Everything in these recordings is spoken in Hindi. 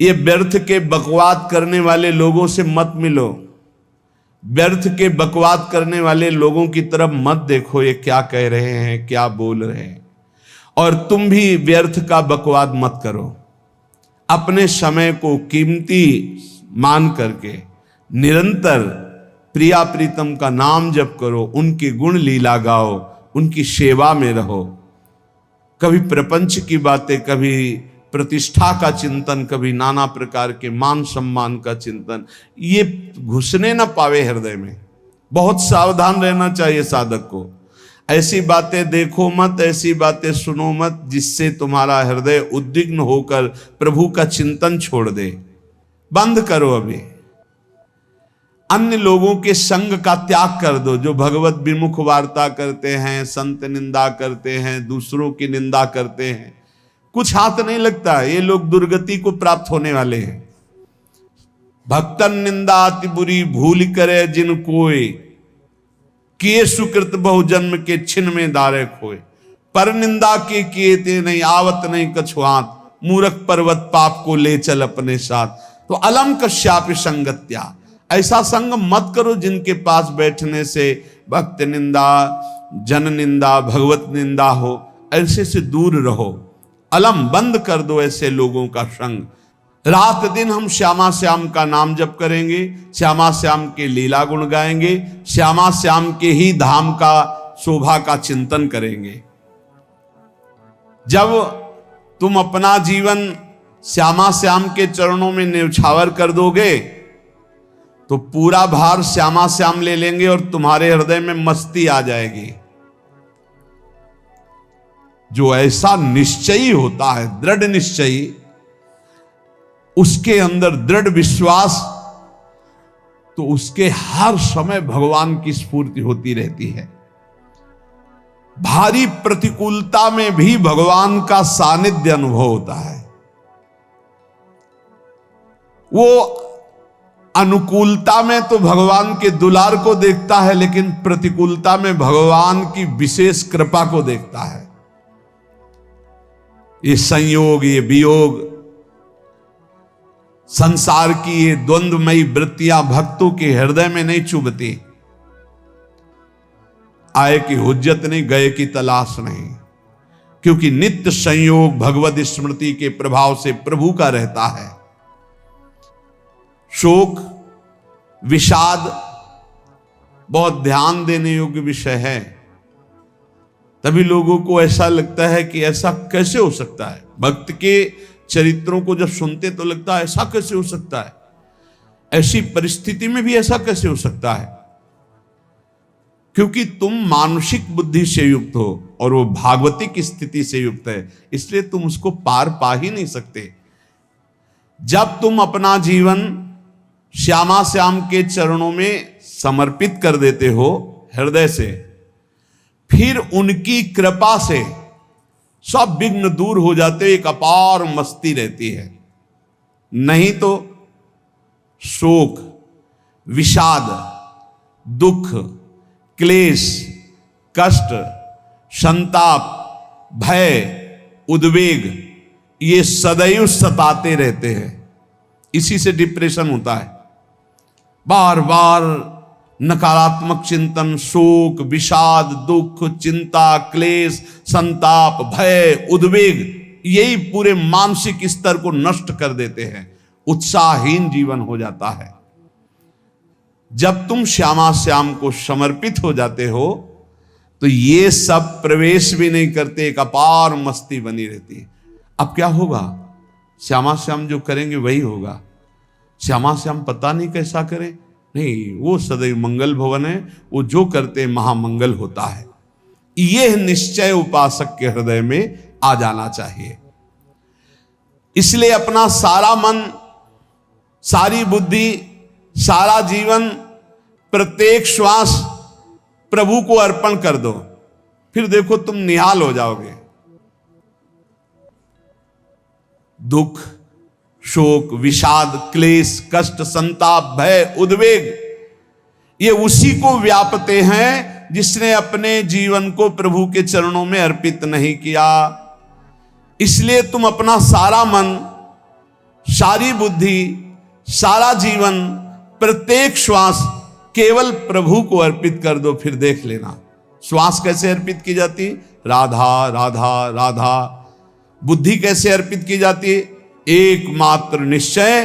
ये व्यर्थ के बकवाद करने वाले लोगों से मत मिलो, व्यर्थ के बकवाद करने वाले लोगों की तरफ मत देखो, ये क्या कह रहे हैं, क्या बोल रहे हैं। और तुम भी व्यर्थ का बकवाद मत करो। अपने समय को कीमती मान करके निरंतर प्रिया प्रीतम का नाम जप करो, उनकी गुण लीला गाओ, उनकी सेवा में रहो। कभी प्रपंच की बातें, कभी प्रतिष्ठा का चिंतन, कभी नाना प्रकार के मान सम्मान का चिंतन, ये घुसने ना पावे हृदय में। बहुत सावधान रहना चाहिए साधक को। ऐसी बातें देखो मत, ऐसी बातें सुनो मत जिससे तुम्हारा हृदय उद्विग्न होकर प्रभु का चिंतन छोड़ दे। बंद करो अभी। अन्य लोगों के संग का त्याग कर दो, जो भगवत विमुख वार्ता करते हैं, संत निंदा करते हैं, दूसरों की निंदा करते हैं। कुछ हाथ नहीं लगता, ये लोग दुर्गति को प्राप्त होने वाले हैं। भक्तन निंदा अति बुरी भूल करे जिन कोय, किए सुकृत बहु जन्म के छिन में दारे खोए। पर निंदा के किए ते नहीं आवत नहीं कछुआत, मूर्ख पर्वत पाप को ले चल अपने साथ। तो अलम कश्यापि संगत्या, ऐसा संग मत करो जिनके पास बैठने से भक्त निंदा, जन निंदा, भगवत निंदा हो। ऐसे से दूर रहो। अलम बंद कर दो ऐसे लोगों का संग। रात दिन हम श्यामा श्याम का नाम जप करेंगे, श्यामा श्याम के लीला गुण गाएंगे, श्यामा श्याम के ही धाम का शोभा का चिंतन करेंगे। जब तुम अपना जीवन श्यामा श्याम के चरणों में न्यौछावर कर दोगे तो पूरा भार श्यामा श्याम ले लेंगे और तुम्हारे हृदय में मस्ती आ जाएगी। जो ऐसा निश्चयी होता है, दृढ़ निश्चयी, उसके अंदर दृढ़ विश्वास, तो उसके हर समय भगवान की स्फूर्ति होती रहती है। भारी प्रतिकूलता में भी भगवान का सानिध्य अनुभव होता है। वो अनुकूलता में तो भगवान के दुलार को देखता है, लेकिन प्रतिकूलता में भगवान की विशेष कृपा को देखता है। ये संयोग, ये वियोग, संसार की ये द्वंद्वमयी वृत्तियां भक्तों के हृदय में नहीं चुभती। आए की हुज्जत नहीं, गए की तलाश नहीं, क्योंकि नित्य संयोग भगवत स्मृति के प्रभाव से प्रभु का रहता है। शोक, विषाद बहुत ध्यान देने योग्य विषय है। तभी लोगों को ऐसा लगता है कि ऐसा कैसे हो सकता है। भक्त के चरित्रों को जब सुनते तो लगता है ऐसा कैसे हो सकता है, ऐसी परिस्थिति में भी ऐसा कैसे हो सकता है। क्योंकि तुम मानसिक बुद्धि से युक्त हो और वो भागवतिक स्थिति से युक्त है, इसलिए तुम उसको पार पा ही नहीं सकते। जब तुम अपना जीवन श्यामा श्याम के चरणों में समर्पित कर देते हो हृदय से, फिर उनकी कृपा से सब विघ्न दूर हो जाते, एक अपार मस्ती रहती है। नहीं तो शोक, विषाद, दुख, क्लेश, कष्ट, संताप, भय, उद्वेग, ये सदैव सताते रहते हैं। इसी से डिप्रेशन होता है। बार बार नकारात्मक चिंतन, शोक, विषाद, दुख, चिंता, क्लेश, संताप, भय, उद्वेग, यही पूरे मानसिक स्तर को नष्ट कर देते हैं। उत्साहहीन जीवन हो जाता है। जब तुम श्यामा श्याम को समर्पित हो जाते हो तो ये सब प्रवेश भी नहीं करते, एक अपार मस्ती बनी रहती है। अब क्या होगा? श्यामा श्याम जो करेंगे वही होगा। श्यामा श्याम पता नहीं कैसा करें, नहीं, वो सदैव मंगल भवन है, वो जो करते महामंगल होता है। यह निश्चय उपासक के हृदय में आ जाना चाहिए। इसलिए अपना सारा मन, सारी बुद्धि, सारा जीवन, प्रत्येक श्वास प्रभु को अर्पण कर दो, फिर देखो तुम निहाल हो जाओगे। दुख, शोक, विषाद, क्लेश, कष्ट, संताप, भय, उद्वेग, ये उसी को व्यापते हैं जिसने अपने जीवन को प्रभु के चरणों में अर्पित नहीं किया। इसलिए तुम अपना सारा मन, सारी बुद्धि, सारा जीवन, प्रत्येक श्वास केवल प्रभु को अर्पित कर दो, फिर देख लेना श्वास कैसे अर्पित की जाती, राधा राधा राधा। बुद्धि कैसे अर्पित की जाती, एकमात्र निश्चय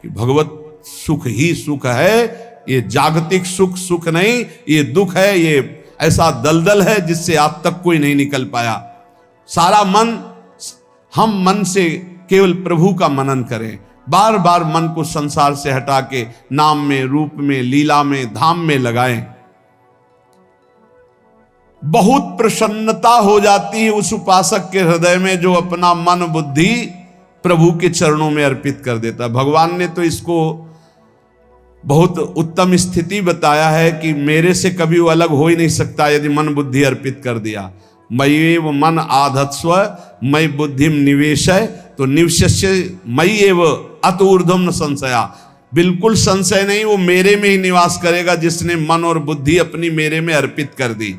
कि भगवत सुख ही सुख है, ये जागतिक सुख सुख नहीं, ये दुख है, ये ऐसा दलदल है जिससे आज तक कोई नहीं निकल पाया। सारा मन, हम मन से केवल प्रभु का मनन करें, बार बार मन को संसार से हटा के नाम में, रूप में, लीला में, धाम में लगाएं। बहुत प्रसन्नता हो जाती है उस उपासक के हृदय में जो अपना मन बुद्धि प्रभु के चरणों में अर्पित कर देता। भगवान ने तो इसको बहुत उत्तम स्थिति बताया है कि मेरे से कभी वो अलग हो ही नहीं सकता यदि मन बुद्धि अर्पित कर दिया। मयि एव मन आधत्स्व मयि बुद्धिम निवेशय, तो निवश्य मयि एव अत ऊर्ध्वम न संशया, बिल्कुल संशय नहीं, वो मेरे में ही निवास करेगा जिसने मन और बुद्धि अपनी मेरे में अर्पित कर दी।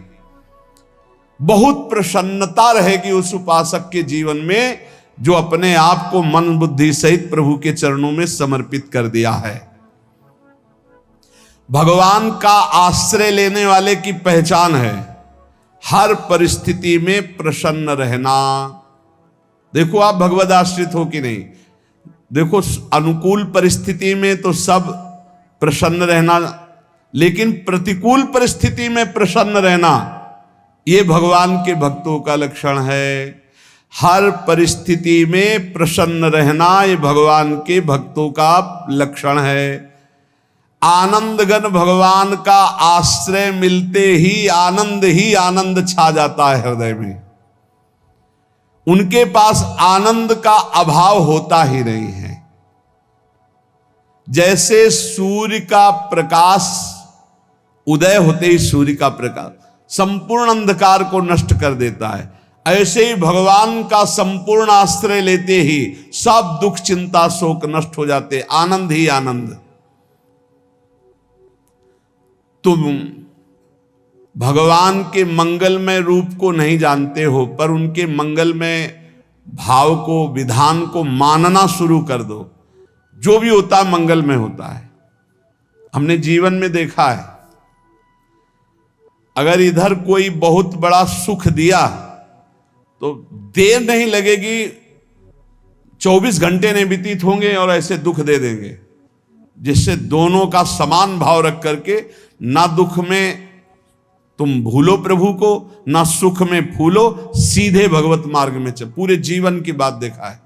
बहुत प्रसन्नता रहेगी उस उपासक के जीवन में जो अपने आप को मन बुद्धि सहित प्रभु के चरणों में समर्पित कर दिया है। भगवान का आश्रय लेने वाले की पहचान है हर परिस्थिति में प्रसन्न रहना। देखो आप भगवद आश्रित हो कि नहीं, देखो अनुकूल परिस्थिति में तो सब प्रसन्न रहना, लेकिन प्रतिकूल परिस्थिति में प्रसन्न रहना ये भगवान के भक्तों का लक्षण है। हर परिस्थिति में प्रसन्न रहना ये भगवान के भक्तों का लक्षण है। आनंदगन भगवान का आश्रय मिलते ही आनंद छा जाता है हृदय में। उनके पास आनंद का अभाव होता ही नहीं है। जैसे सूर्य का प्रकाश उदय होते ही सूर्य का प्रकाश संपूर्ण अंधकार को नष्ट कर देता है, ऐसे ही भगवान का संपूर्ण आश्रय लेते ही सब दुख चिंता शोक नष्ट हो जाते, आनंद ही आनंद। तुम भगवान के मंगलमय रूप को नहीं जानते हो, पर उनके मंगलमय भाव को, विधान को मानना शुरू कर दो। जो भी होता है मंगलमय होता है। हमने जीवन में देखा है, अगर इधर कोई बहुत बड़ा सुख दिया तो देर नहीं लगेगी, 24 घंटे नहीं व्यतीत होंगे और ऐसे दुख दे देंगे, जिससे दोनों का समान भाव रख करके ना दुख में तुम भूलो प्रभु को, ना सुख में फूलो, सीधे भगवत मार्ग में चल। पूरे जीवन की बात देखा है।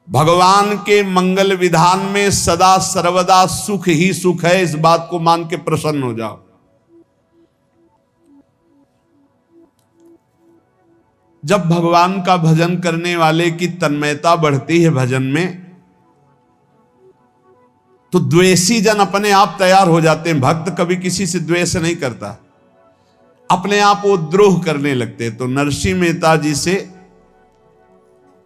भगवान के मंगल विधान में सदा सर्वदा सुख ही सुख है, इस बात को मान के प्रसन्न हो जाओ। जब भगवान का भजन करने वाले की तन्मयता बढ़ती है भजन में, तो द्वेषी जन अपने आप तैयार हो जाते हैं। भक्त कभी किसी से द्वेष नहीं करता, अपने आप वो द्रोह करने लगते। तो नरसिंह मेहता जी से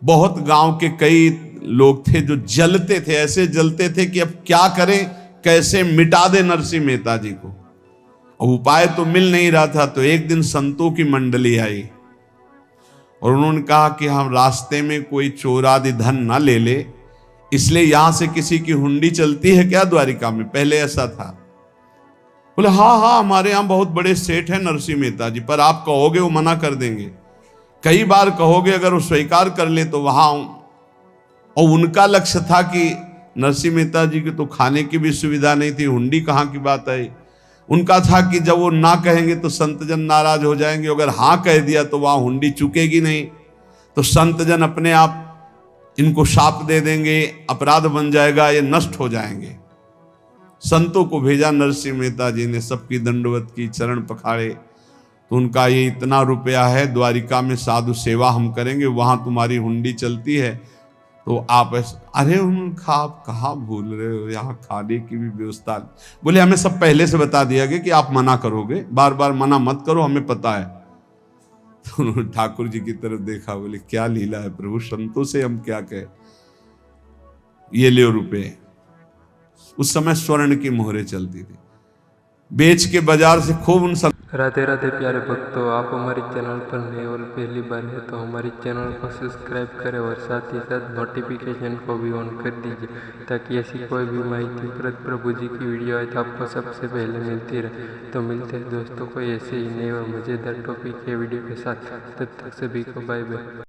बहुत गांव के कई लोग थे जो जलते थे, ऐसे जलते थे कि अब क्या करें, कैसे मिटा दे नरसिंह मेहता जी को। अब उपाय तो मिल नहीं रहा था। तो एक दिन संतों की मंडली आई और उन्होंने कहा कि हम रास्ते में कोई चोर आदि धन ना ले ले, इसलिए यहां से किसी की हुंडी चलती है क्या द्वारिका में? पहले ऐसा था। बोले हाँ, हमारे यहां बहुत बड़े सेठ हैं नरसिंह मेहता जी, पर आप कहोगे वो मना कर देंगे। कई बार कहोगे, अगर वो स्वीकार कर ले तो वहां। और उनका लक्ष्य था कि नरसिंह मेहता जी की तो खाने की भी सुविधा नहीं थी, हुंडी कहाँ की बात आई। उनका था कि जब वो ना कहेंगे तो संतजन नाराज हो जाएंगे, अगर हाँ कह दिया तो वहां हुंडी चुकेगी नहीं, तो संतजन अपने आप इनको शाप दे देंगे, अपराध बन जाएगा, ये नष्ट हो जाएंगे। संतों को भेजा नरसिंह मेहता जी ने, सबकी दंडवत की, चरण पखाड़े। तो उनका ये इतना रुपया है, द्वारिका में साधु सेवा हम करेंगे, वहां तुम्हारी हुंडी चलती है तो आप अरे उनका आप कहाँ भूल रहे हो, यहाँ खाने की भी व्यवस्था। बोले हमें सब पहले से बता दिया गया कि आप मना करोगे, बार बार मना मत करो, हमें पता है। तो उन्होंने ठाकुर जी की तरफ देखा, बोले क्या लीला है प्रभु, संतों से हम क्या कहें, ये ले रुपए। उस समय स्वर्ण की मोहरें चलती थी, बेच के बाजार से खूब उन राधे राधे प्यारे भक्तों, आप हमारे चैनल पर नए और पहली बार है तो हमारे चैनल को सब्सक्राइब करें और साथ ही साथ नोटिफिकेशन को भी ऑन कर दीजिए ताकि ऐसी कोई भी माहिती प्रभु जी की वीडियो आए तो आपको सबसे पहले मिलती रहे। तो मिलते हैं दोस्तों को ऐसे ही नए और मज़ेदार टॉपिक के वीडियो के साथ। तब तक सभी को बाय बाय।